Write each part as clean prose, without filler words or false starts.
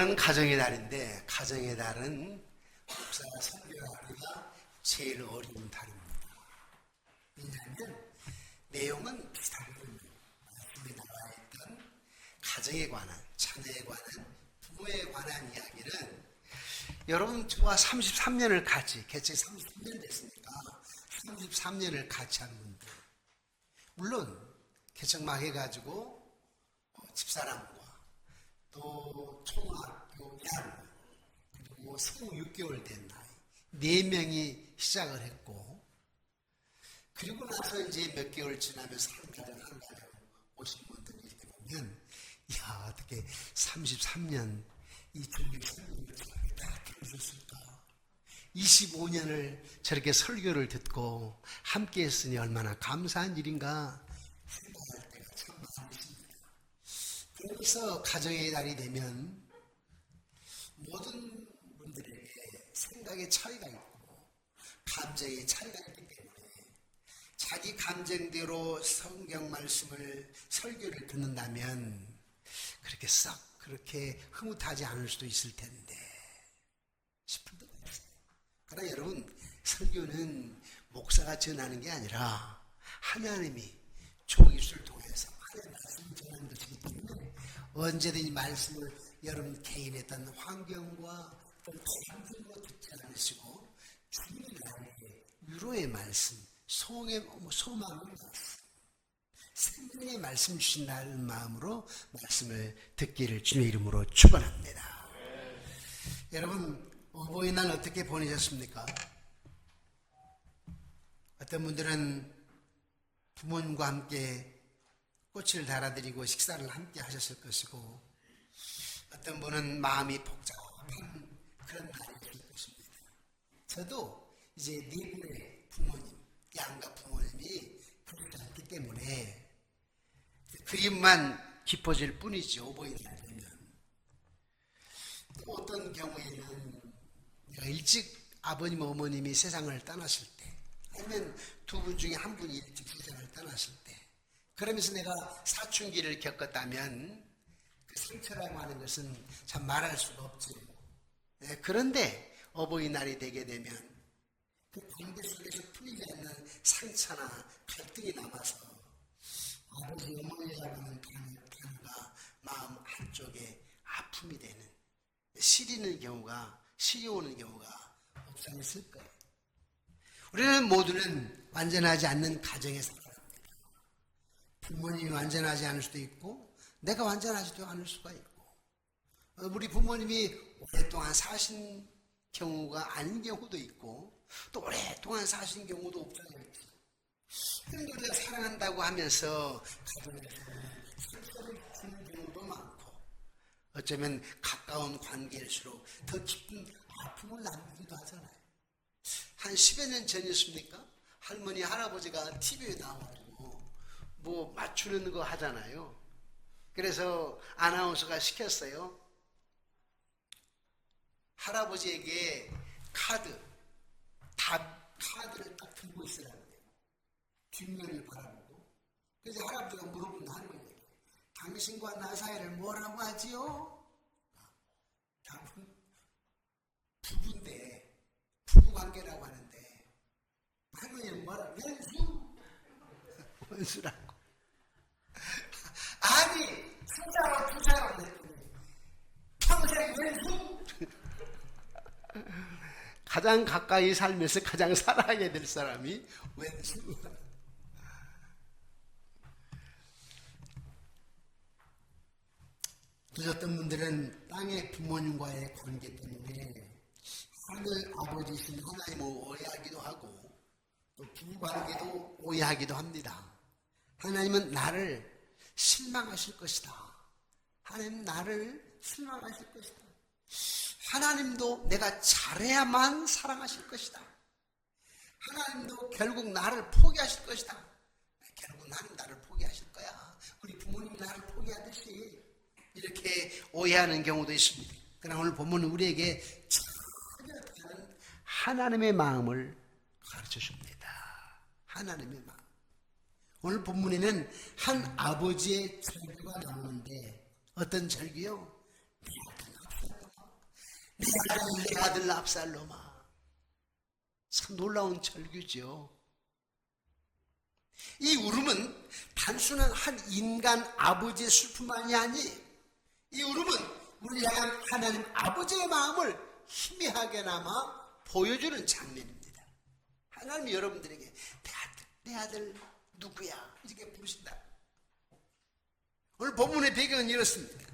오늘은 가정의 달인데 가정의 달은 목사가 설교하기가 제일 어려운 달입니다. 왜냐하면 내용은 비슷하거든요. 말씀에 나와 있던 가정에 관한, 자녀에 관한, 부모에 관한 이야기는 여러분 저와 33년을 같이, 개척 33년 됐으니까 33년을 같이 한 분들, 물론 개척 막 해가지고 집사람과 또 초등학교 2학년 그리고 성 6개월 된 나이 4명이 시작을 했고, 그리고 나서 이제 몇 개월 지나면서 한 가정 오신 분들이 이렇게 보면, 야, 어떻게 33년 이 종교 설교를 다 들으셨을까? 25년을 저렇게 설교를 듣고 함께 했으니 얼마나 감사한 일인가 생각할 때가 참 많습니다. 그래서 가정의 달이 되면 모든 분들에게 생각의 차이가 있고 감정의 차이가 있기 때문에 자기 감정대로 성경 말씀을 설교를 듣는다면 그렇게 썩 그렇게 흐뭇하지 않을 수도 있을 텐데 싶은 때가 있어요. 그러나 여러분, 설교는 목사가 전하는 게 아니라 하나님이 종이수를 통해서 하나님의 말씀을 전하는 것이기 때문에 언제든지 말씀을 여러분 개인의 어떤 환경과 환경으로 듣지 않으시고 주님의 나에게 위로의 말씀, 소망의 말씀, 생명의 말씀 주신다는 마음으로 말씀을 듣기를 주님의 이름으로 축원합니다. 여러분, 어버이날 어떻게 보내셨습니까? 어떤 분들은 부모님과 함께 꽃을 달아드리고 식사를 함께 하셨을 것이고, 어떤 분은 마음이 복잡한 그런 날이었을 것입니다. 저도 이제 4분의 부모님, 양가 부모님이 그렇지 않기 때문에 그림만 깊어질 뿐이죠. 어버이날 되면. 또 어떤 경우에는 내가 일찍 아버님, 어머님이 세상을 떠나실 때, 아니면 2분 중에 1분이 일찍 세상을 떠나실 때, 그러면서 내가 사춘기를 겪었다면 그 상처라고 하는 것은 참 말할 수가 없죠. 그런데 어버이날이 되게 되면 그 관계 속에서 풀리지 않는 상처나 갈등이 남아서 아버지, 어머니라고 하는 단어가 마음 한쪽에 아픔이 되는, 시리오는 경우가 없지 않을 거예요. 우리는 모두는 완전하지 않는 가정에 살아갑니다. 부모님이 완전하지 않을 수도 있고 내가 완전하지도 않을 수가 있고, 우리 부모님이 오랫동안 사신 경우가 아닌 경우도 있고 또 오랫동안 사신 경우도 없잖아요. 그런데 우리가 사랑한다고 하면서 가정에서 상처를 주는 경우도 많고, 어쩌면 가까운 관계일수록 더 깊은 아픔을 남기도 하잖아요. 한 10여 년 전이었습니까? 할머니, 할아버지가 TV에 나와가지고 뭐 맞추는 거 하잖아요. 그래서 아나운서가 시켰어요. 할아버지에게 카드를 딱 들고 있으라고. 뒷면을 바라보고. 그래서 할아버지가 물어본 할머니에게, 당신과 나 사이를 뭐라고 하지요? 부부인데, 부부관계라고 하는데, 할머니는 뭐라고? 원수라고. 아니, 진짜로 부자라고 했더니 평생 원수? 가장 가까이 살면서 가장 사랑하게 될 사람이 원수. 어떤 분들은 땅의 부모님과의 관계 때문에 하늘 아버지이신 하나님을 오해하기도 하고 또 부부관계도 오해하기도 합니다. 하나님은 나를 실망하실 것이다. 하나님 나를 실망하실 것이다. 하나님도 내가 잘해야만 사랑하실 것이다. 하나님도 결국 나를 포기하실 것이다. 결국 나를 포기하실 거야. 우리 부모님이 나를 포기하듯이 이렇게 오해하는 경우도 있습니다. 그러나 오늘 본문은 우리에게 전혀 다른 하나님의 마음을 가르쳐 줍니다. 하나님의 마음. 오늘 본문에는 한 아버지의 절규가 나오는데 어떤 절규요? 내 아들 압살롬아. 참 놀라운 절규죠. 이 울음은 단순한 한 인간 아버지의 슬픔만이 아니, 이 울음은 우리 향한 하나님 아버지의 마음을 희미하게나마 보여주는 장면입니다. 하나님이 여러분들에게 내 아들 누구야? 이렇게 부르신다. 오늘 본문의 배경은 이렇습니다.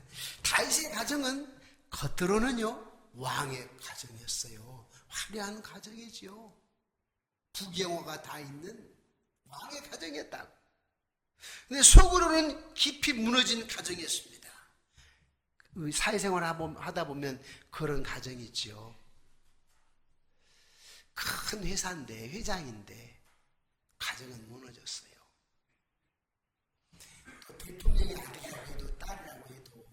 다윗의 가정은 겉으로는요 왕의 가정이었어요. 화려한 가정이지요. 부경호가 다 있는 왕의 가정이었다. 근데 속으로는 깊이 무너진 가정이었습니다. 사회생활 하다 보면 그런 가정이 있죠. 큰 회사인데, 회장인데 가정은 무너졌어요. 또 대통령의 아들이라고 해도 딸이라고 해도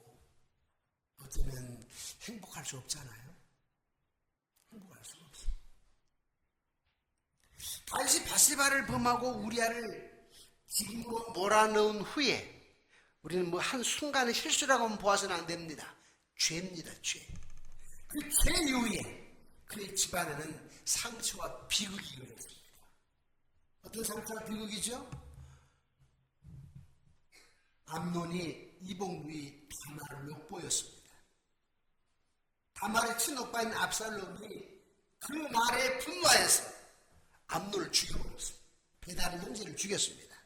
어쩌면 행복할 수 없잖아요. 행복할 수 없어요. 다윗이 바세바를 범하고 우리아를 지금으로 몰아넣은 후에 우리는 뭐 한순간의 실수라고 보아서는 안 됩니다. 죄입니다, 죄. 그 죄 이후에 그의 집안에는 상처와 비극이 일어났습니다. 어떤 상처와 비극이죠? 암논이 이복누이 다말을 욕보였습니다. 다말의 친오빠인 압살롬이 그 말에 분노하여서 암논을 죽여버렸습니다. 베다른 형제를 죽였습니다.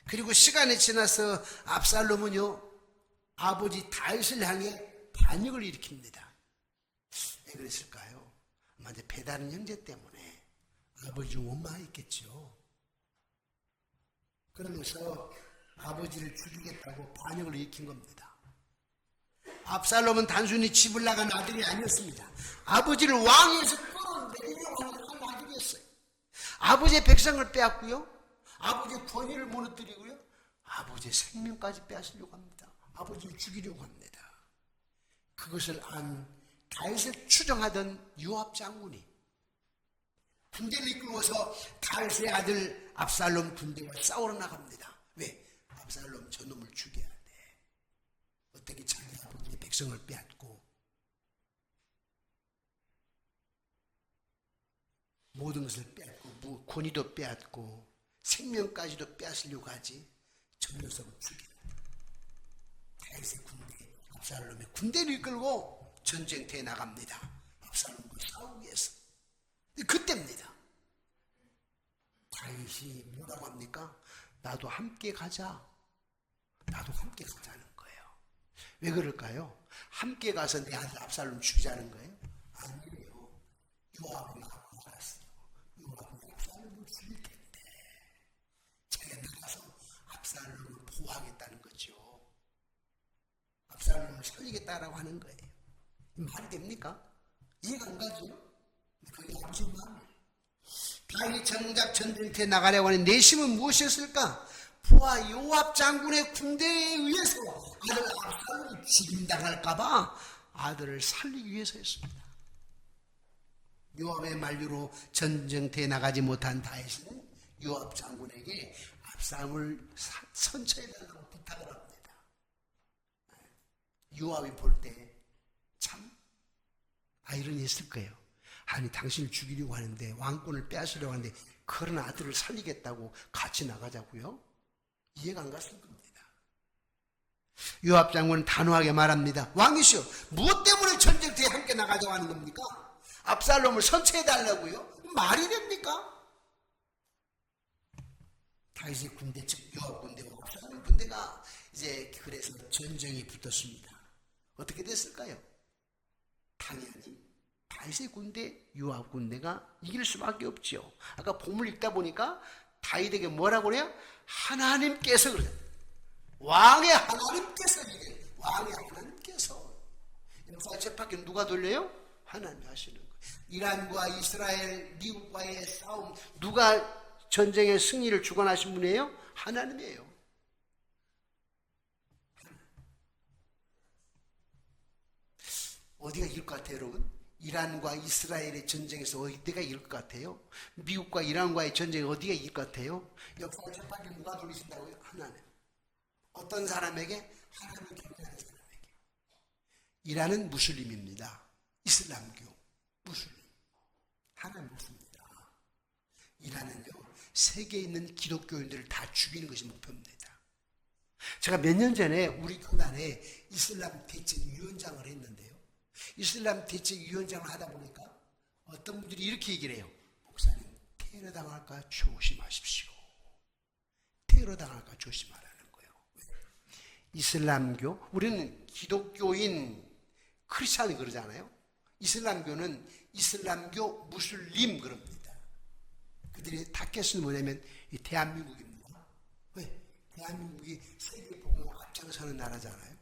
그리고 시간이 지나서 압살롬은요 아버지 다윗을 향해 반역을 일으킵니다. 왜 그랬을까요? 아마 이제 배다른 형제 때문에 아버지 원망했겠죠. 그러면서 아버지를 죽이겠다고 반역을 일으킨 겁니다. 압살롬은 단순히 집을 나간 아들이 아니었습니다. 아버지를 왕위에서 끌어내리려고 하는 아들이었어요. 아버지의 백성을 빼앗고요, 아버지의 권위를 무너뜨리고요, 아버지의 생명까지 빼앗으려고 합니다. 아버지를 죽이려고 합니다. 그것을 안 다윗을 추종하던 요압 장군이 군대를 이끌고서 다윗의 아들 압살롬 군대와 싸우러 나갑니다. 왜? 압살롬 저놈을 죽여야 돼. 어떻게 자기 아버지의 백성을 빼앗고 모든 것을 빼앗고 권위도 빼앗고 생명까지도 빼앗으려고 하지. 저 녀석을 죽여야 돼. 다윗의 군대, 압살롬의 군대를 이끌고 전쟁터에 나갑니다. 압살롬과 싸우기 위해서. 그때입니다. 다윗이 뭐라고 합니까? 나도 함께 가자. 나도 함께 가자는 거예요. 왜 그럴까요? 함께 가서 내 아들 압살롬 죽이자는 거예요? 아니에요. 요압이 나가고 알았어요. 요압이 압살롬을 죽일 텐데 제가 나가서 압살롬을 보호하겠다는 거죠. 압살롬을 살리겠다라고 하는 거예요. 말이 됩니까? 이해가 안 가죠? 그게 아버지 마음. 다윗이 정작 전쟁터에 나가려고 하는 내심은 무엇이었을까? 부하 요압 장군의 군대에 의해서 아들 압살롬이 죽임당할까봐 아들을 살리기 위해서였습니다. 요압의 만류로 전쟁터에 나가지 못한 다윗은 요압 장군에게 압살롬을 선처해달라고 부탁을 합니다. 요압이 볼 때 참 아이러니 했을 거예요. 아니 당신을 죽이려고 하는데, 왕권을 빼앗으려고 하는데 그런 아들을 살리겠다고 같이 나가자고요? 이해가 안 갔을 겁니다. 요압 장군은 단호하게 말합니다. 왕이시여, 무엇 때문에 전쟁터에 함께 나가자고 하는 겁니까? 압살롬을 선처해달라고요? 말이 됩니까? 다윗의 군대, 즉 요압 군대와 압살롬 군대가 이제 그래서 전쟁이 붙었습니다. 어떻게 됐을까요? 당연히 다윗의 군대, 요압 군대가 이길 수밖에 없지요. 아까 본문 읽다 보니까 다윗에게 뭐라고 그래요? 하나님께서 그래요. 왕의 하나님께서 이래요. 왕의 하나님께서. 역사 재판기 누가 돌려요? 하나님이 하시는 거예요. 이란과 이스라엘, 미국과의 싸움, 누가 전쟁의 승리를 주관하신 분이에요? 하나님이에요. 어디가 이길 것 같아요, 여러분? 이란과 이스라엘의 전쟁에서 어디가 이길 것 같아요? 미국과 이란과의 전쟁에 어디가 이길 것 같아요? 역사를 재판기 누가 돌리신다고요? 하나님. 어떤 사람에게? 하나님을 경외하는 사람에게. 이란은 무슬림입니다. 이슬람교, 무슬림, 하나님 없습니다. 이란은요, 세계에 있는 기독교인들을 다 죽이는 것이 목표입니다. 제가 몇 년 전에 우리 교단에 이슬람 대책위원장을 했는데요. 이슬람 대책위원장을 하다 보니까 어떤 분들이 이렇게 얘기를 해요. 목사님, 테러 당할까 조심하십시오. 테러 당할까 조심하라는 거예요. 이슬람교, 우리는 기독교인, 크리스찬이 그러잖아요. 이슬람교는 이슬람교, 무슬림 그럽니다. 그들이 타겟은 뭐냐면 이 대한민국입니다. 왜? 대한민국이 세계 복음을 앞장서는 나라잖아요.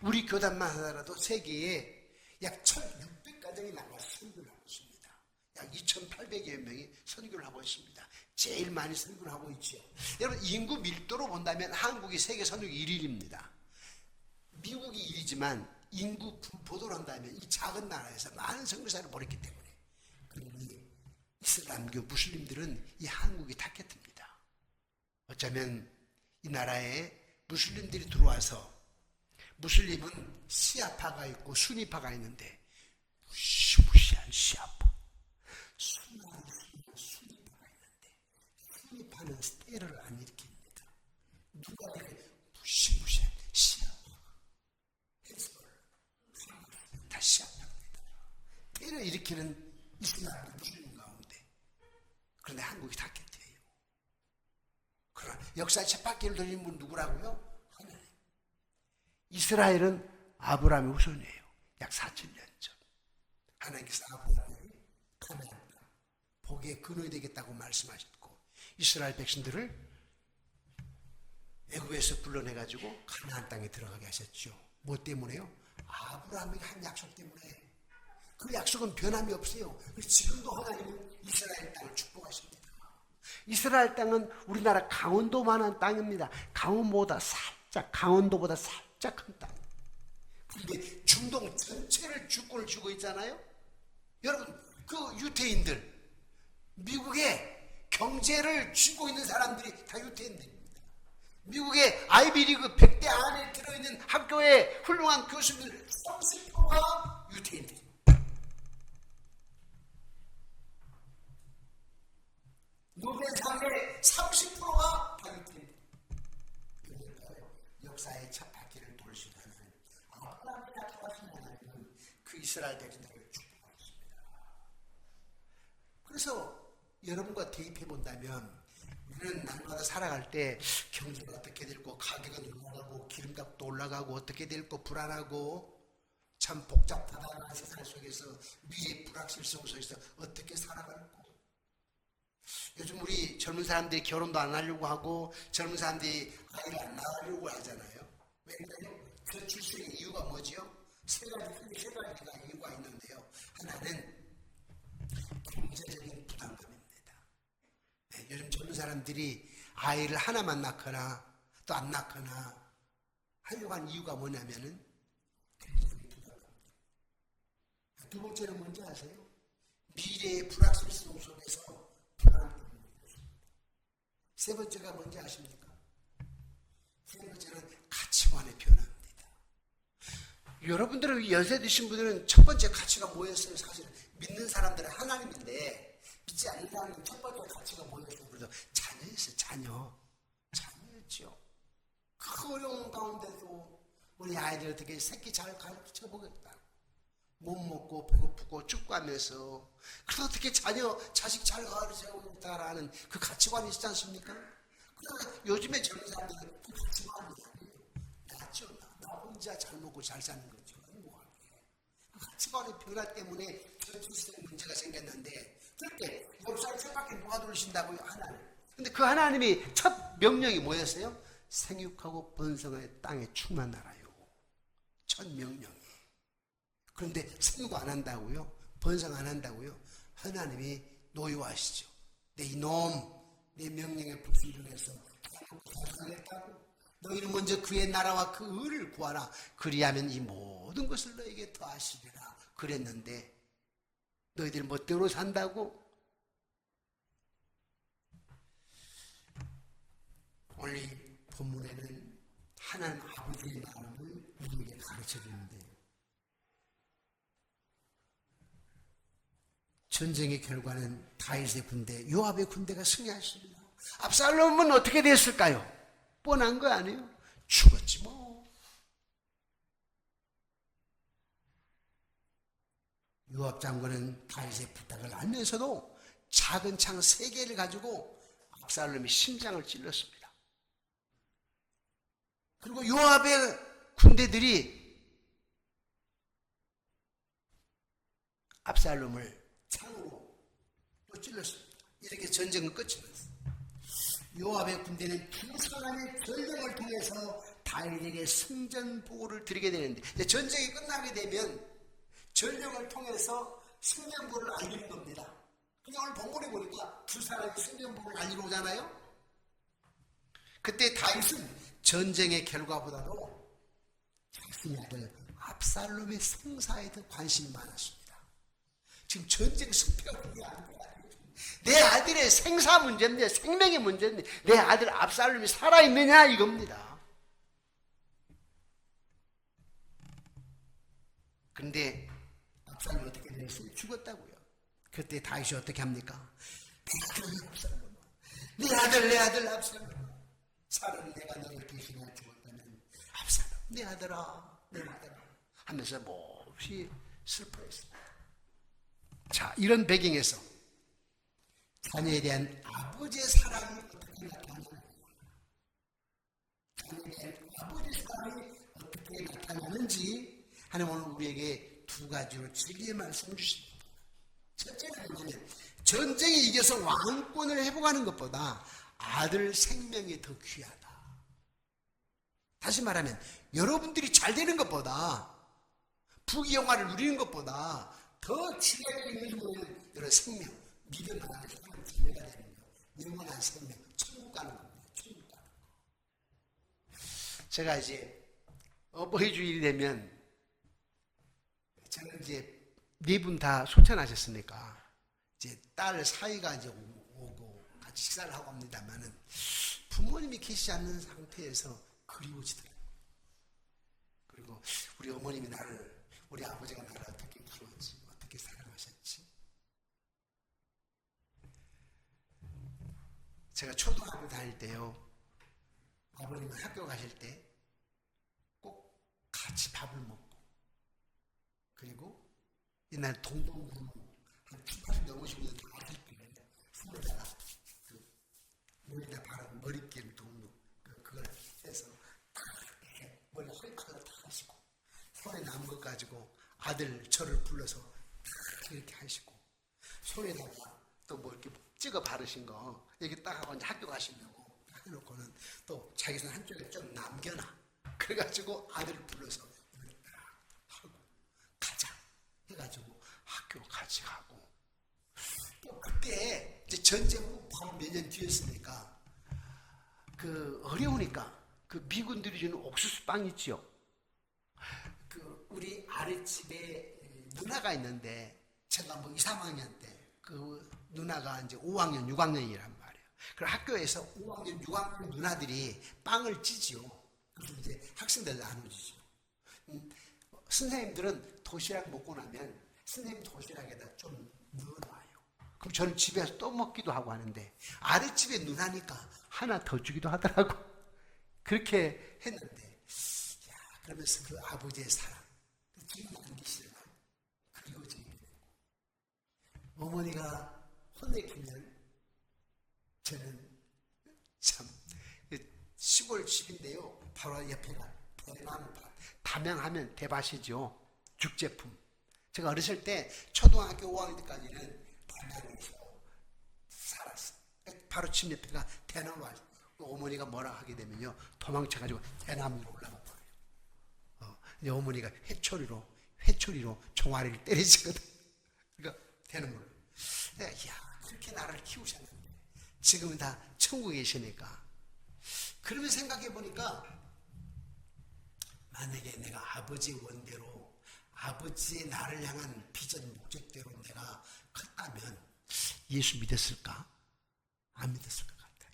우리 교단만 하더라도 세계에 약 1,600가정이 나가서 선교를 하고 있습니다. 약 2,800여 명이 선교를 하고 있습니다. 제일 많이 선교를 하고 있죠. 여러분, 인구 밀도로 본다면 한국이 세계 선교 1위입니다. 미국이 1위지만 인구 분포도로 한다면 이 작은 나라에서 많은 선교사를 보냈기 때문에 그러니 이슬람교 무슬림들은 이 한국이 타겟입니다. 어쩌면 이 나라에 무슬림들이 들어와서, 무슬림은 시아파가 있고 수니파가 있는데 무시무시한 시아파, 수니파가 있는데 수니파는 테러를 안 일으킵니다. 누가 이렇게 무시무시한 시아파, 헤즈볼, 다 시아파입니다. 테러 일으키는 이슬람 무슬림 가운데, 그런데 한국이 타겟이에요. 그러나 역사의 쳇바퀴를 돌린 분 누구라고요? 하나님. 이스라엘은 아브라함의 후손이에요. 약 4,000년 전. 하나님께서 아브라함을 가나안 땅, 복의 근원이 되겠다고 말씀하셨고, 이스라엘 백성들을 애굽에서 불러내가지고 가나안 땅에 들어가게 하셨죠. 뭐 때문에요? 아브라함이 한 약속 때문에. 그 약속은 변함이 없어요. 지금도 하나님은 이스라엘 땅을 축복하십니다. 이스라엘 땅은 우리나라 강원도만한 땅입니다. 강원도보다 살짝 큰 땅. 그런데 중동 전체를 주권을 쥐고 있잖아요. 여러분, 그 유태인들, 미국의 경제를 쥐고 있는 사람들이 다 유태인들입니다. 미국의 아이비리그 100대 안에 들어있는 학교의 훌륭한 교수들 30%가 유태인들입니다. 노벨상의 30%가 바이오테입니다. 역사의 첫 바퀴를 돌리시는 하나님, 아브라함이 나타나신 하나님은 그 이스라엘 백성들을 축복하셨습니다. 그래서 여러분과 대입해 본다면, 우리는 날마다 살아갈 때 경제가 어떻게 될고, 가격은 올라가고, 기름값도 올라가고, 어떻게 될고 불안하고, 참 복잡하다는 세상 속에서, 미래 불확실성 속에서 어떻게 살아갈고, 요즘 우리 젊은 사람들이 결혼도 안 하려고 하고, 젊은 사람들이 아이를 안 낳으려고 하잖아요. 왜냐하면 저출생의 이유가 뭐지요? 세 가지가 이유가 있는데요. 하나는 경제적인 부담감입니다. 네, 요즘 젊은 사람들이 아이를 하나만 낳거나 또 안 낳거나 하려고 하는 이유가 뭐냐면은 경제적인 부담감. 두 번째는 뭔지 아세요? 미래의 불확실성 속에서 세 번째가 뭔지 아십니까? 세 번째는 가치관의 변화입니다. 여러분들은 연세 드신 분들은 첫 번째 가치가 뭐였어요? 사실은 믿는 사람들은 하나님인데, 믿지 않는 사람은 첫 번째 가치가 뭐였어요? 그래서 자녀였어요. 자녀였죠. 그 어려운 가운데도 우리 아이들 어떻게 새끼 잘 가르쳐 보겠다. 못 먹고 배고프고 축구하면서, 그래서 어떻게 자식 잘 가르쳐보겠다라는 그 가치관이 있지 않습니까? 그러나 요즘에 젊은 사람들은 그 가치관이 낫죠. 나 혼자 잘 먹고 잘 사는 거죠. 행복하게. 그 가치관의 변화 때문에 저출생 문제가 생겼는데, 그렇게 역사의 쳇바퀴 누가 돌리신다고요? 하나님. 근데 그 하나님이 첫 명령이 뭐였어요? 생육하고 번성의 땅에 충만하라요. 첫 명령. 그런데 생육 안 한다고요? 번성 안 한다고요? 하나님이 노여워하시죠. 내 이놈, 내 명령에 불순종해서 하겠다고? 너희는 먼저 그의 나라와 그 의를 구하라. 그리하면 이 모든 것을 너에게 더하시리라. 그랬는데 너희들 멋대로 산다고? 오늘 이 본문에는 하나님 아버지의 마음을 우리에게 가르쳐 주는데, 전쟁의 결과는 다윗의 군대, 요압의 군대가 승리했습니다. 압살롬은 어떻게 됐을까요? 뻔한 거 아니에요? 죽었지 뭐. 요압 장군은 다윗의 부탁을 알면서도 작은 창 3개를 가지고 압살롬의 심장을 찔렀습니다. 그리고 요압의 군대들이 압살롬을 창으로 또 찔렀습니다. 이렇게 전쟁은 끝이 났습니다. 요압의 군대는 2사람의 전쟁을 통해서 다윗에게 승전 보고를 드리게 되는데, 전쟁이 끝나게 되면 전쟁을 통해서 승전보를 알리는 겁니다. 그냥 오늘 본문에 보니까 2사람이 승전보를 알리러 오잖아요. 그때 다윗은 전쟁의 결과보다도 자신의 아들 압살롬의 생사에 더 관심이 많았습니다. 지금 전쟁 승패가 중요한 거야. 내 아들의 생사 문제인데, 생명의 문제인데, 내 아들 압살롬이 살아있느냐 이겁니다. 그런데 압살롬이 어떻게 됐어요? 죽었다고요. 그때 다윗이 어떻게 합니까? 내 아들 압살롬, 살은 내가 너를 대신하여 죽었다면 압살롬, 내 아들아 하면서 몹시 슬퍼했습니다. 자, 이런 배경에서 자녀에 대한 아버지의 사랑이 어떻게 나타나는지, 자녀에 대한 아버지의 사랑이 어떻게 나타나는지 하나님 오늘 우리에게 2가지로 진리의 말씀을 주십니다. 첫째는 뭐냐면, 전쟁에 이겨서 왕권을 회복하는 것보다 아들 생명이 더 귀하다. 다시 말하면 여러분들이 잘 되는 것보다, 부귀영화를 누리는 것보다 더 지혜적인 것은 여러분 생명, 믿음 안에 지혜가 되는 거, 영원한 생명, 천국 가는 겁니다. 천국 가는 거. 제가 이제 어버이 주일이 되면, 저는 이제 4분 다 소천하셨으니까 이제 딸 사이가 이제 오고 같이 식사를 하고 합니다만은, 부모님이 계시지 않는 상태에서 그리워지더라고요. 그리고 우리 어머님이 나를, 우리 아버지가 나를 어떻게 키웠지, 어떻게 사랑하셨지. 제가 초등학교 다닐 때요, 아버님은 학교 가실 때 꼭 같이 밥을 먹고, 그리고 옛날 동동구 한 70, 넘으시면 아들끼리 손에다가 머리에다 바른 머릿길 동동 그걸 해서 다 이렇게 머리 허리카락 다 하시고, 손에 남은 것 가지고 아들 저를 불러서 다 이렇게 하시고, 손에다가 또 뭐 이렇게 찍어 바르신 거 이렇게 딱 하고 이제 학교 가시려고 해놓고는 또 자기 손 한쪽에 좀 남겨놔. 그래가지고 아들을 불러서 이렇게 딱 하고 가자 해가지고 학교 같이 가고, 또 그때 이제 전쟁 후 바로 몇 년 뒤였으니까 어려우니까 미군들이 주는 옥수수 빵 있지요. 우리 아랫집에 누나가 있는데, 제가 뭐 2, 3학년 때 누나가 이제 5학년, 6학년이란 말이에요. 그럼 학교에서 5학년, 6학년 누나들이 빵을 찌지요. 그래서 이제 학생들 나눠주죠. 선생님들은 도시락 먹고 나면 선생님 도시락에다 좀 넣어놔요. 그럼 저는 집에서 또 먹기도 하고 하는데, 아랫집에 누나니까 하나 더 주기도 하더라고. 그렇게 했는데, 야, 그러면서 그 아버지의 사랑, 지금 안 계시지만 그리워지게 되고, 어머니가 혼내키면 저는 참, 시골 집인데요, 바로 옆에가 대나무밭, 담양하면 대밭이죠. 죽제품. 제가 어렸을 때 초등학교 5학년 때까지는 담양에서 살았어요. 바로 집 옆에가 대나무밭. 어머니가 뭐라 하게 되면요, 도망쳐가지고 대나무로 올라가 버려요. 이제 어머니가 회초리로 종아리를 때리시거든. 그러니까 대나무를. 야, 그렇게 나를 키우셨는데 지금은 다 천국에 계시니까. 그러면 생각해 보니까, 만약에 내가 아버지의 원대로, 아버지의 나를 향한 비전 목적대로 내가 컸다면 예수 믿었을까? 안 믿었을 것 같아요.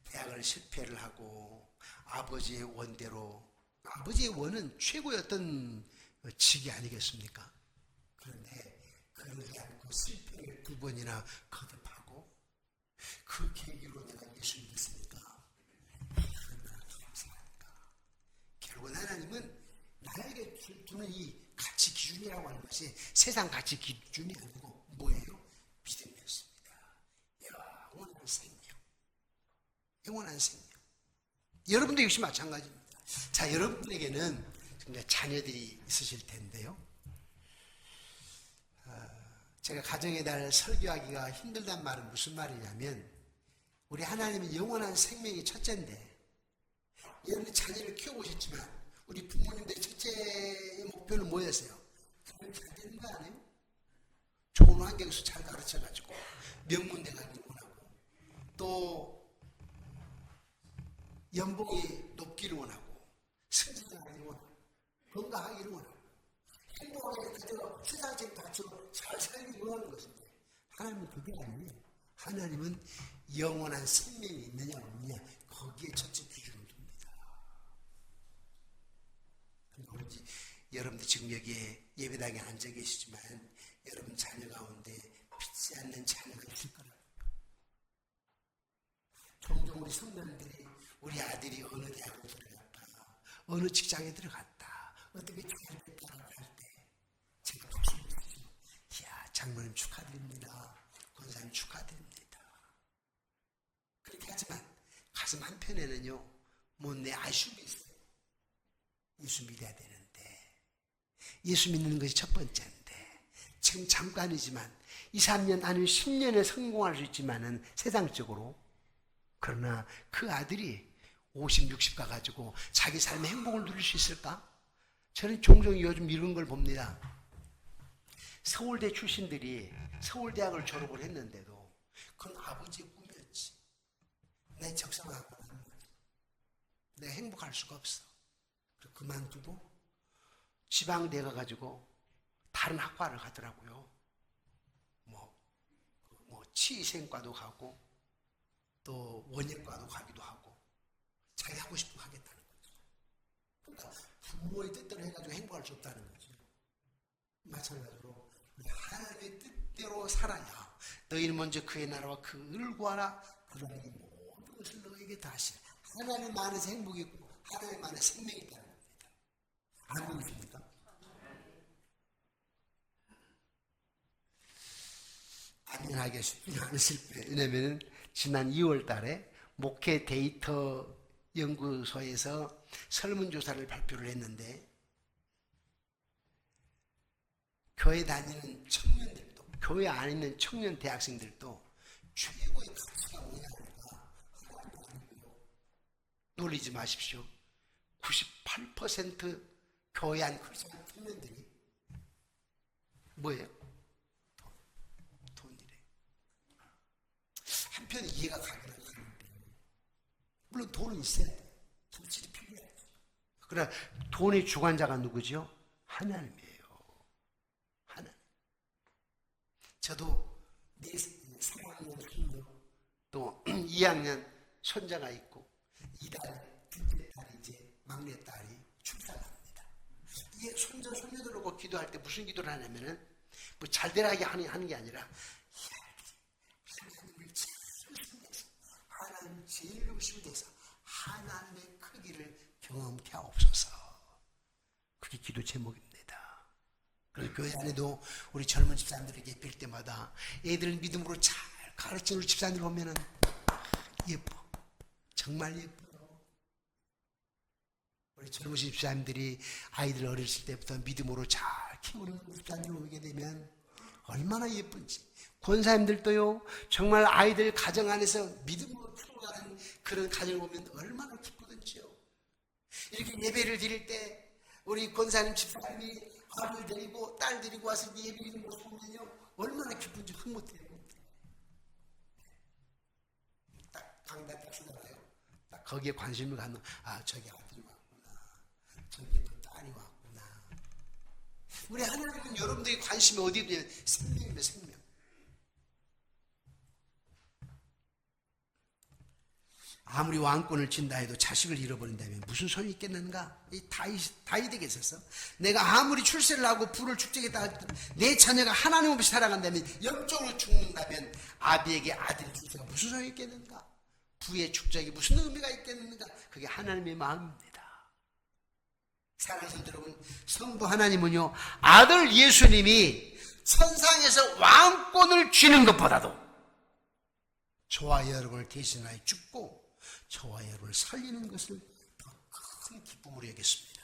대학을 실패를 하고 아버지의 원대로, 아버지의 원은 최고의 어떤 직이 아니겠습니까? 그런데 그 그러지 않고 실패를 2번이나 거듭하고 그 계기로 내가 예수 믿었으니까 얼마나 감사할까. 결국은 하나님은 나에게 주는 이 가치 기준이라고 하는 것이 세상 가치 기준이 아니고 뭐예요? 믿음이었습니다. 영원한 생명. 영원한 생명. 여러분도 역시 마찬가지입니다. 자, 여러분들에게는 자녀들이 있으실 텐데요. 제가 가정의 달 설교하기가 힘들단 말은 무슨 말이냐면 우리 하나님은 영원한 생명이 첫째인데 여러분 자녀를 키워보셨지만 우리 부모님들의 첫째 목표는 뭐였어요? 그걸 잘 되는 거 아니에요? 좋은 환경에서 잘 가르쳐가지고 명문대 가기를 원하고 또 연봉이 높기를 원하고 승진하기를 원하고 건강하기를 원하고 행복하게 그대로 세상적인 가치로 잘 살기를 원하는 것인데 하나님은 그게 아니에요. 하나님은 영원한 생명이 있느냐 없느냐 거기에 첫째 기준을 둡니다. 그런지 여러분들 지금 여기에 예배당에 앉아 계시지만 여러분 자녀 가운데 믿지 않는 자녀가 있을 거라고. 종종 우리 성도님들이 우리 아들이 어느 대학을 들어갔다, 어느 직장에 들어갔다, 어떻게 잘 됐다라고 할 때 제가 박수를 이야 장로님 축하드립니다. 권사님 축하드립니다. 그렇게 하지만 가슴 한편에는요 뭐 내 아쉬움이 있어요. 예수 믿어야 되는데 예수 믿는 것이 첫 번째인데 지금 잠깐이지만 2, 3년 아니면 10년에 성공할 수 있지만은 세상적으로 그러나 그 아들이 50, 60 가가지고 자기 삶의 행복을 누릴 수 있을까? 저는 종종 요즘 이런 걸 봅니다. 서울대 출신들이 서울대학을 졸업을 했는데도 그건 아버지의 꿈이었지. 내 적성하고 내가 행복할 수가 없어. 그래서 그만두고 지방대 가가지고 다른 학과를 가더라고요. 뭐 치위생과도 가고 또 원예과도 가기도 하고 자기 하고 싶은 거 하겠다는 거죠. 그러니까 부모의 뜻대로 해가지고 행복할 수 없다는 거죠. 마찬가지로 하나님의 뜻대로 살아야 너희는 먼저 그의 나라와 그 의를 구하라. 그러니 모든 것을 너희에게 다 하시라. 하나님 안에서 행복이 있고 하나님 안에 생명이 있다는 겁니다. 안 믿으십니까? 안전하게 쉽지 않으실 거예요. 왜냐하면 지난 2월 달에 목회 데이터 연구소에서 설문조사를 발표를 했는데 교회 다니는 청년들도 교회 안에 있는 청년 대학생들도 최고의 가치가 뭐냐니까 놀리지 마십시오. 98% 교회 안 크리스찬 청년들이 뭐예요? 돈이래. 한편 이해가 가긴 하는데 물론 돈은 있어야 돼. 돈이 필요해. 그러나 돈의 주관자가 누구죠? 하나님이에요. 하나님. 저도 3학년 친구 또 2학년 손자가 있고 이달 둘째 딸이 이제 막내 딸이 출산을 합니다. 이게 손자 손녀들 놓고 기도할 때 무슨 기도를 하냐면은 뭐 잘되라게 하는 게 아니라 하나님을 제일 신뢰해서 하나님 제일 욕심이 돼서 하나님의 크기를 경험케 하옵소서. 그게 기도 제목입니다. 그리고 교회 안에도 우리 젊은 집사님들에게 빌 때마다 애들 믿음으로 잘 가르치는 집사님들 보면은 예뻐. 정말 예뻐요. 우리 젊은 집사님들이 아이들 어렸을 때부터 믿음으로 잘 키우는 집사님들 보게 되면 얼마나 예쁜지. 권사님들도요, 정말 아이들 가정 안에서 믿음으로 키워가는 그런 가정을 보면 얼마나 기쁘던지요. 이렇게 예배를 드릴 때 우리 권사님 집사님이 아들 데리고 딸 데리고 와서 예배 드리는 모습 보면요 얼마나 기쁜지 흐뭇해요. 딱 강단 딱 쓰잖아요. 딱 거기에 관심을 갖는 저기 아들이 왔구나, 저기 또 딸이 왔구나. 우리 하나님은 여러분들의 관심이 어디에 있냐면 생명입니다. 생명. 아무리 왕권을 진다 해도 자식을 잃어버린다면 무슨 소용이 있겠는가? 이 다윗에게 있어서 내가 아무리 출세를 하고 부를 축적했다 내 자녀가 하나님 없이 살아간다면 영적으로 죽는다면 아비에게 아들의 출세가 무슨 소용이 있겠는가? 부의 축적이 무슨 의미가 있겠는가? 그게 하나님의 마음입니다. 사랑하는 여러분, 성부 하나님은요 아들 예수님이 천상에서 왕권을 쥐는 것보다도 저와 여러분을 대신하여 죽고 저와 여러분을 살리는 것을 더 큰 기쁨으로 여겼습니다.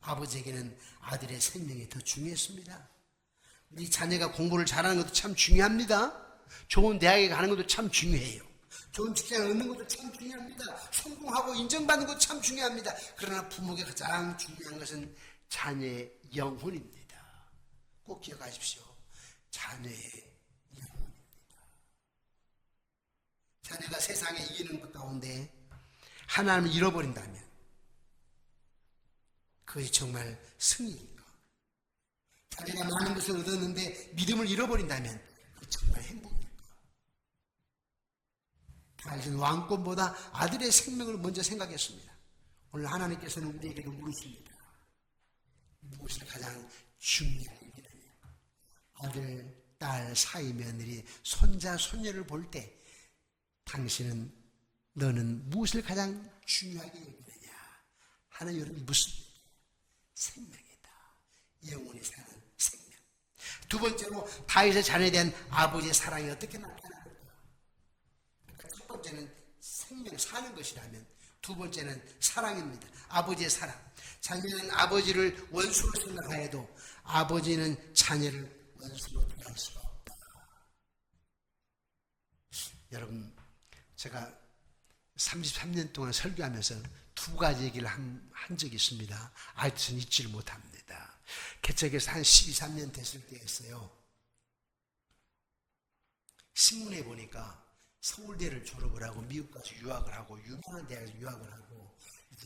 아버지에게는 아들의 생명이 더 중요했습니다. 우리 자녀가 공부를 잘하는 것도 참 중요합니다. 좋은 대학에 가는 것도 참 중요해요. 좋은 직장을 얻는 것도 참 중요합니다. 성공하고 인정받는 것도 참 중요합니다. 그러나 부모에게 가장 중요한 것은 자녀의 영혼입니다. 꼭 기억하십시오. 자녀의 영혼입니다. 자녀가 세상에 이기는 것 가운데 하나님을 잃어버린다면 그것이 정말 승리인가? 자녀가 많은 것을 얻었는데 믿음을 잃어버린다면 그것이 정말 행복일까? 다윗은 왕권보다 아들의 생명을 먼저 생각했습니다. 오늘 하나님께서는 우리에게도 물으십니다. 무엇을 가장 중요한 일이냐? 아들, 딸, 사위, 며느리, 손자, 손녀를 볼 때 당신은 너는 무엇을 가장 중요하게 여기느냐 하는 여러분 무슨 생명이다. 영원히 사는 생명. 두 번째로 다윗의 자녀에 대한 아버지의 사랑이 어떻게 나타나는가? 첫 번째는 생명 사는 것이라면 두 번째는 사랑입니다. 아버지의 사랑. 자녀는 아버지를 원수로 생각하여도 아버지는 자녀를 원수로 대할 수가 없다. 여러분, 제가 33년 동안 설교하면서 두 가지 얘기를 한 적이 있습니다. 아직도 잊지를 못합니다. 개척에서 한 12, 13년 됐을 때였어요. 신문에 보니까 서울대를 졸업을 하고 미국 가서 유학을 하고 유명한 대학에서 유학을 하고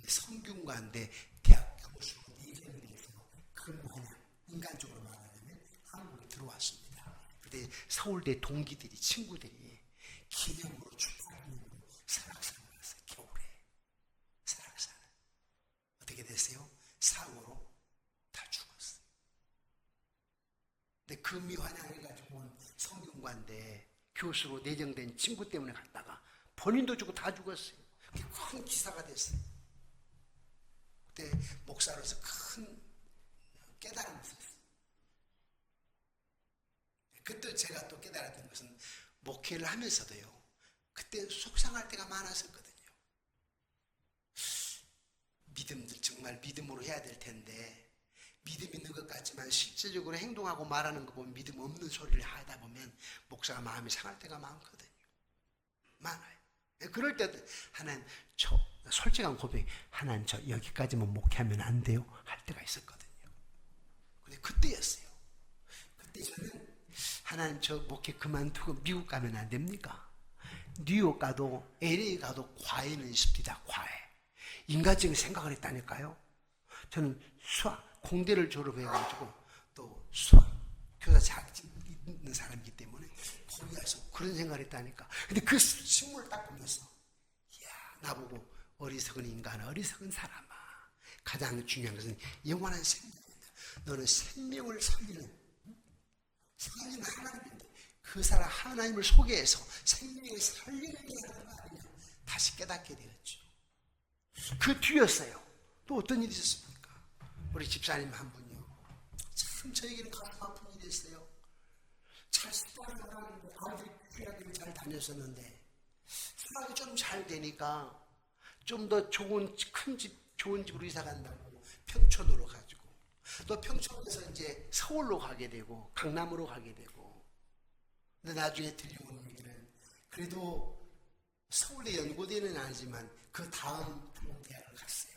성균관대 대학 교수로 일을 위해서 근무하는 인간적으로 말하면 한국에 들어왔습니다. 그때 서울대 동기들이 친구들이 기념으로 축하하는 설악산을 갔어요. 겨울에 설악산을 어떻게 됐어요? 사고로 다 죽었어요. 근데 금미환영해가지고 온 성균관대 교수로 내정된 친구 때문에 갔다가 본인도 죽고 다 죽었어요. 그게 큰 기사가 됐어요. 그때 목사로서 큰 깨달음을 얻었어요. 그때 제가 또 깨달았던 것은 목회를 하면서도요, 그때 속상할 때가 많았었거든요. 믿음들 정말 믿음으로 해야 될 텐데 믿음 있는 것 같지만 실제적으로 행동하고 말하는 거 보면 믿음 없는 소리를 하다 보면 목사가 마음이 상할 때가 많거든요. 많아요. 그럴 때 하나님, 저 솔직한 고백, 하나님 저 여기까지만 목회하면 안 돼요? 할 때가 있었거든요. 근데 그때였어요. 그때 저는 하나님 저 목회 그만두고 미국 가면 안 됩니까? 뉴욕 가도 LA 가도 과외는 있습니다. 과외. 인간적인 생각을 했다니까요. 저는 공대를 졸업해가지고 또 수학 교사 자격증 있는 사람이기 때문에 거기 가서 그런 생각을 했다니까. 근데 그 신문을 딱 보면서 이야, 나보고 어리석은 인간, 어리석은 사람아, 가장 중요한 것은 영원한 생명이다. 너는 생명을 살리는 하나님인데 그 사람 하나님을 소개해서 생명을 살리는 게 아니냐 다시 깨닫게 되었죠. 그 뒤였어요. 또 어떤 일이 있었습니까? 우리 집사님 한 분이요, 참 저에게는 가슴 아픈 일이 있어요. 잘 스포하는데 아무리 귀하게 잘 다녔었는데 생각이 좀 잘 되니까 좀 더 좋은 큰 집, 좋은 집으로 이사 간다고 평촌으로 가지고 또 평촌에서 이제 서울로 가게 되고 강남으로 가게 되고, 근데 나중에 들려오는 얘기는 그래도 서울대 연고대는 아니지만 그 다음 대학을 갔어요.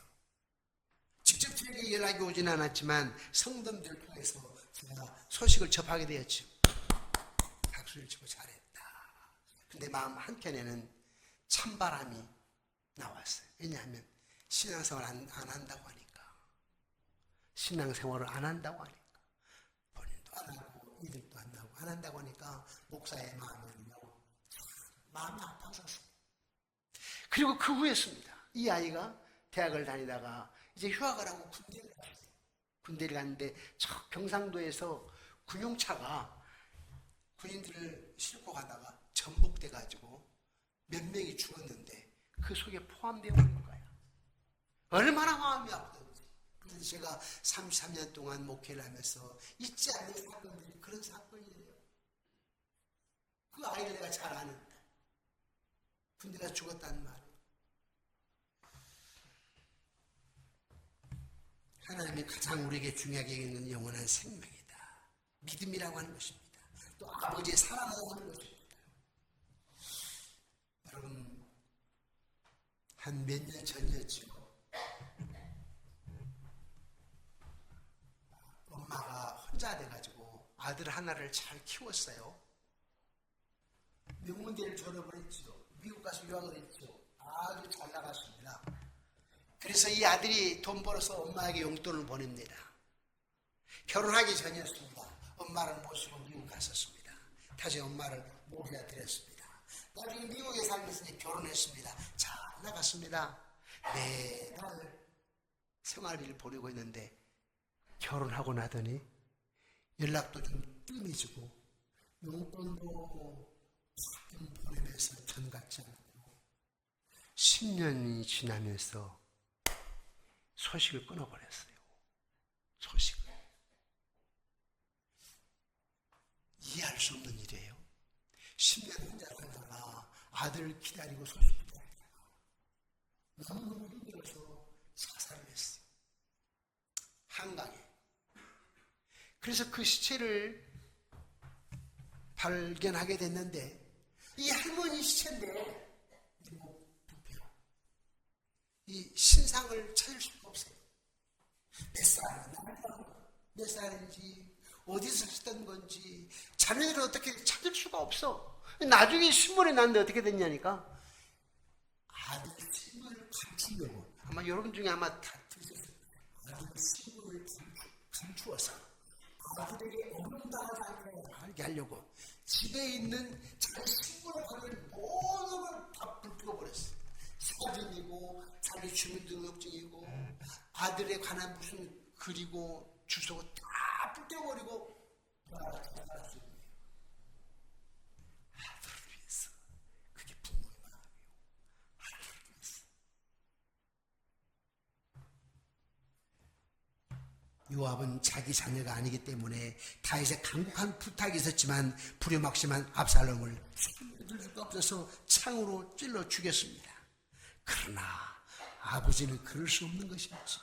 직접 저에게 연락이 오진 않았지만 성도들 통해서 제가 소식을 접하게 되었죠. 박수를 치고 잘했다. 근데 마음 한켠에는 찬바람이 나왔어요. 왜냐하면 신앙생활 안 한다고 하니까. 신앙생활을 안 한다고 하니까. 본인도 안 하고 이들도 안 하고 안 한다고 하니까 목사의 마음이 아파서 그리고 그 후였습니다. 이 아이가 대학을 다니다가 이제 휴학을 하고 군대를 갔어요. 군대를 갔는데 저 경상도에서 군용차가 군인들을 싣고 가다가 전복돼 가지고 몇 명이 죽었는데 그 속에 포함되어 있는 거야. 얼마나 마음이 아프던지. 그래서 제가 33년 동안 목회를 하면서 잊지 않는 사건들이 그런 사건이에요. 그 아이를 내가 잘 아는데 군대가 죽었다는 말. 하나님이 가장 우리에게 중요하게 여기는 영원한 생명이다. 믿음이라고 하는 것입니다. 또 아버지의 사랑이라고 하는 것입니다. 여러분, 한 몇 년 전이었죠. 엄마가 혼자 돼가지고 아들 하나를 잘 키웠어요. 명문대를 졸업을 했죠. 미국 가서 유학을 했죠. 아주 잘 나갔습니다. 그래서 이 아들이 돈 벌어서 엄마에게 용돈을 보냅니다. 결혼하기 전이었습니다. 엄마를 모시고 미국 갔었습니다. 다시 엄마를 모셔 드렸습니다. 나중에 미국에 살면서 결혼했습니다. 잘 나갔습니다. 매달 생활비를 보내고 있는데 결혼하고 나더니 연락도 좀 뜸해지고 용돈도 좀 보내면서 전 같지 않고 10년이 지나면서 소식을 끊어버렸어요. 소식을. 이해할 수 없는 일이에요. 10년 혼자 살다가 아들을 기다리고 소식을 기다리다가 너무너무 힘들어서 자살을 했어요. 한강에. 그래서 그 시체를 발견하게 됐는데 이 할머니 시체인데 이 신상을 찾을 수가 없어요. 몇 살인지 어디서 쓰던 건지 자네들은 어떻게 찾을 수가 없어. 나중에 신문에 났는데 어떻게 됐냐니까 아들 신문을 감추려고 아마 여러분 중에 아마 다 들으셨어요. 아들 신문을 감추어서 아들에게 어른당하지 않게 알게 하려고 집에 있는 자기 신문을 가면 모든 걸 다 불태워버렸어요. 사진이고 자기 주민등록증이고 아들에 관한 무슨 글이고 주소고 다 불태워버리고 아들을 위해서. 그게 부모의 마음이에요. 아들을 위해서. 요압은 자기 자녀가 아니기 때문에 다윗의 간곡한 부탁이 있었지만 불효막심한 압살롬을 죽일 수가 없어서 창으로 찔러 죽였습니다. 그러나 아버지는 그럴 수 없는 것이었지.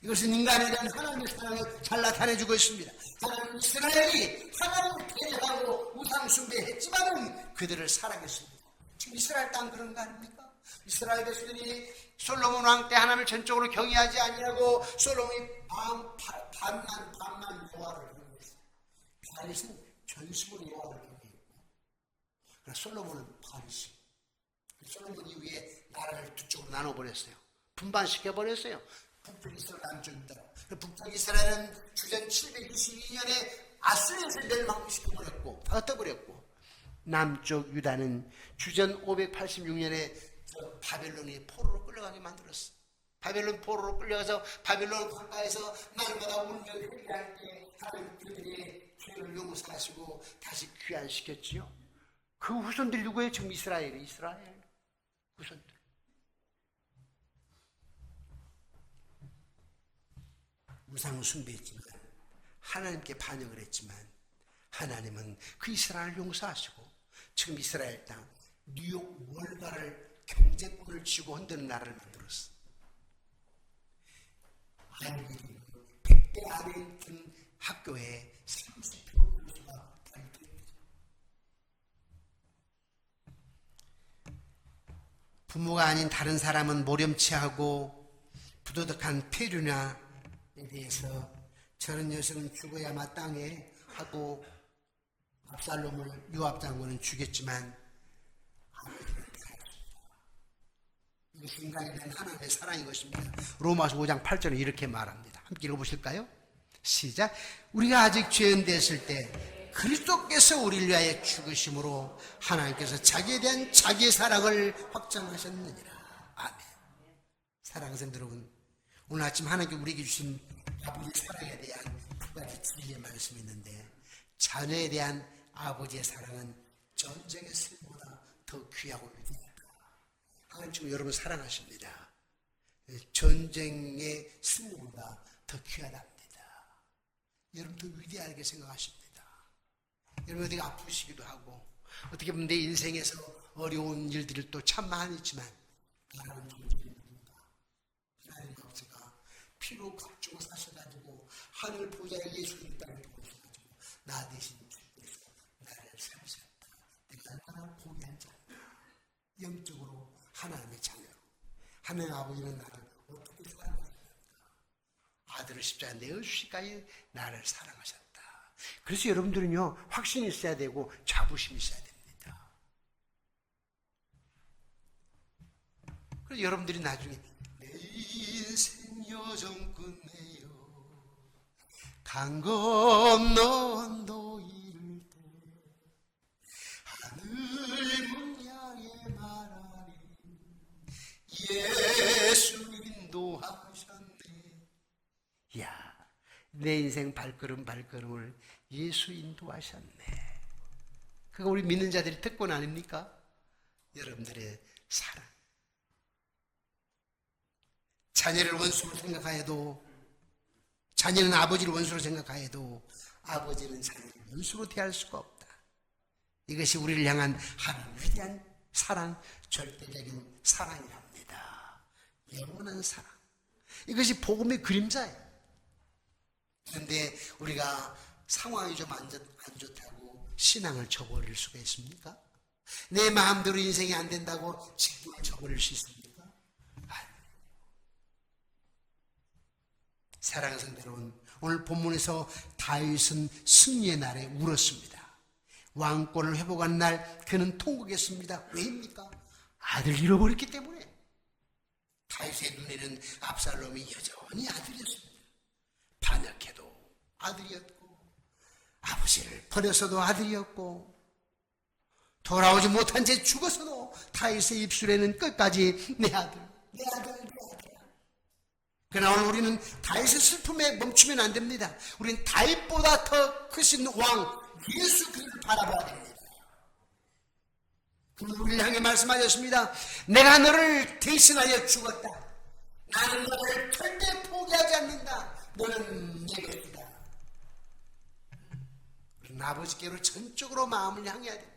이것은 인간에 대한 하나님의 사랑을 잘 나타내주고 있습니다. 하나님 이스라엘이 하나님을 배제하고 우상 숭배했지만은 그들을 사랑했습니다. 지금 이스라엘 땅 그런 거 아닙니까? 이스라엘 백성들이 솔로몬 왕 때 하나님을 전적으로 경외하지 아니하고 솔로몬이 반만 여호와를 경외했어요. 다윗은 전심으로 여호와를 경외했고, 그러나 솔로몬은 반씩. 솔로몬 이후에 나라를 두 쪽으로 나눠버렸어요. 분반시켜버렸어요. 북쪽 이스라엘, 남쪽 유다. 북쪽 이스라엘은 주전 722년에 아수르에서 멸망시켜버렸고 떠버렸고, 남쪽 유다는 주전 586년에 바벨론이 포로로 끌려가게 만들었어. 바벨론 포로로 끌려가서 바벨론 강가에서 날마다 운명을 회개할 때 하나님 그들의 죄를 용서하시고 다시 귀환시켰지요. 그 후손들이 누구예요? 지금 이스라엘 후손들. 우상 숭배했지만 하나님께 반역을 했지만 하나님은 그 이스라엘을 용서하시고 지금 이스라엘 땅 뉴욕 월가를 경제권을 쥐고 흔드는 나라를 만들었어. 아이들이 100대 안에 든 학교에 30% 교수가 발표됩니다. 부모가 아닌 다른 사람은 모렴치하고 부도덕한 폐륜화에 대해서 저런 녀석은 죽어야 마땅해 하고 압살롬을 요압 장군은 죽였지만 이것이 인간에 대한 하나님의 사랑인 것입니다. 로마서 5장 8절은 이렇게 말합니다. 함께 읽어보실까요? 시작. 우리가 아직 죄인 됐을 때 그리스도께서 우리를 위하여 죽으심으로 하나님께서 자기에 대한 자기의 사랑을 확장하셨느니라. 아멘. 사랑하는 성도 여러분, 오늘 아침 하나님께 우리에게 주신 아버지의 사랑에 대한 두 가지 진리의 말씀이 있는데, 자녀에 대한 아버지의 사랑은 전쟁의 승보다 더 귀하고 위대하다. 하나님 지금 여러분 사랑하십니다. 전쟁의 승보다 더 귀하답니다. 여러분 더 위대하게 생각하십니다. 여러분 어떻게 아프시기도 하고, 어떻게 보면 내 인생에서 어려운 일들을 또 참 많이 있지만, 하나님 존재입니다. 하나님 아버지가 피로 값주고 사셔가지고 하늘 보좌에 예수님 땅에 보셔가지고 나 대신 주께서 나를 살으셨다. 내가 얼마나 고귀한 자인가. 영적으로 하나님의 자녀로 하나님 아버지는 나를 어떻게 사랑하셨는가. 아들을 십자가에 내어주시기까지 나를 사랑하셨다. 그래서 여러분들은요, 확신이 있어야 되고 자부심이 있어야 됩니다. 그래서 여러분들이 나중에 내 인생 여정 끝내요 강 건너 언도 이를 때 하늘 문 향해 말하리 예수 인도하셨네. 이야, 내 인생 발걸음을 예수 인도하셨네. 그거 우리 믿는 자들이 특권 아닙니까? 여러분들의 사랑. 자녀를 원수로 생각하여도, 자녀는 아버지를 원수로 생각하여도 아버지는 자녀를 원수로 대할 수가 없다. 이것이 우리를 향한 하나님의 위대한 사랑, 절대적인 사랑이랍니다. 영원한 사랑. 이것이 복음의 그림자예요. 그런데 우리가 상황이 좀 안 좋다고 신앙을 저버릴 수가 있습니까? 내 마음대로 인생이 안 된다고 직분을 저버릴 수 있습니까? 아니. 사랑하는 성도 여러분, 오늘 본문에서 다윗은 승리의 날에 울었습니다. 왕권을 회복한 날 그는 통곡했습니다. 왜입니까? 아들을 잃어버렸기 때문에. 다윗의 눈에는 압살롬이 여전히 아들이었습니다. 반역해도 아들이었고, 아버지를 버려서도 아들이었고, 돌아오지 못한 채 죽어서도 다윗의 입술에는 끝까지 내 아들, 내 아들, 내 아들이야. 그러나 오늘 우리는 다윗의 슬픔에 멈추면 안 됩니다. 우리는 다윗보다 더 크신 왕 예수 그리스도를 바라봐야 됩니다. 그는 우리를 향해 말씀하셨습니다. 내가 너를 대신하여 죽었다. 나는 너를 절대 포기하지 않는다. 너는 내 것이다. 우리는 아버지께로 전적으로 마음을 향해야 됩니다.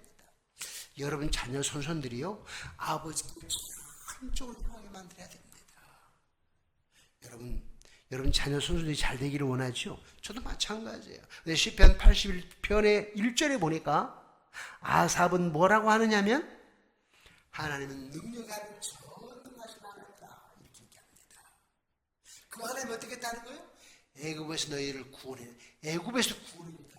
여러분 자녀 손손들이요, 아버지께로 전적으로 향하게 만들어야 됩니다. 여러분 자녀 손손들이 잘 되기를 원하죠? 저도 마찬가지예요. 근데 시편 81편의 1절에 보니까 아삽은 뭐라고 하느냐면, 하나님은 능력하는 전능하신 하나님이다, 이렇게 얘기합니다. 그 하나님 어떻게 했다는 거예요? 애굽에서 너희를 구원해. 애굽에서 구원합니다.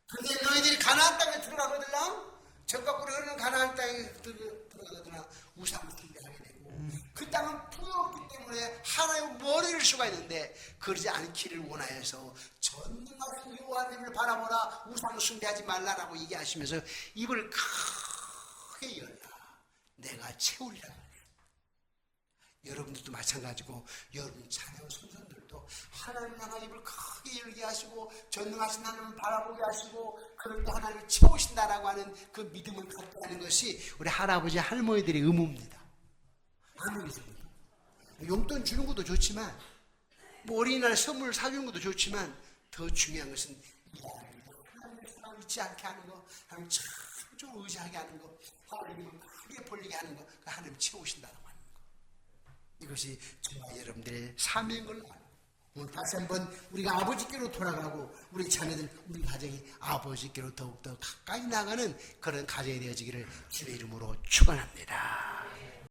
그런데 너희들이 가나안 땅에 들어가거들랑, 적각구리 흐르는 가나안 땅에 들어가거들랑 우상을 숭배하게 되고, 그 땅은 부끄럽기 때문에 하나님의 머리를 수가 있는데 그러지 않기를 원하여서 전능하신 여호와를 바라보라, 우상 숭배하지 말라라고 얘기하시면서 입을 크게 열라, 내가 채우리라. 여러분들도 마찬가지고, 여러분 자녀 손손들도 하나님 향한 입을 크게 열게 하시고 전능하신 하나님을 바라보게 하시고, 그럴 때 하나님을 채우신다라고 하는 그 믿음을 갖게 하는 것이 우리 할아버지 할머니들의 의무입니다. 아멘이십니다. 용돈 주는 것도 좋지만, 뭐 어린이날 선물 사주는 것도 좋지만, 더 중요한 것은 하나님의 사랑 잊지 않게 하는 거, 하나님 참 의지하게 하는 거, 하나님을 크게 벌리게 하는 거, 하나님 채우신다고 하는 거. 이것이 정말 여러분들의 사명인 걸로 알고, 오늘 다시 한번 우리가 아버지께로 돌아가고, 우리 자녀들, 우리 가정이 아버지께로 더욱더 가까이 나가는 그런 가정이 되어지기를 주의 이름으로 축원합니다.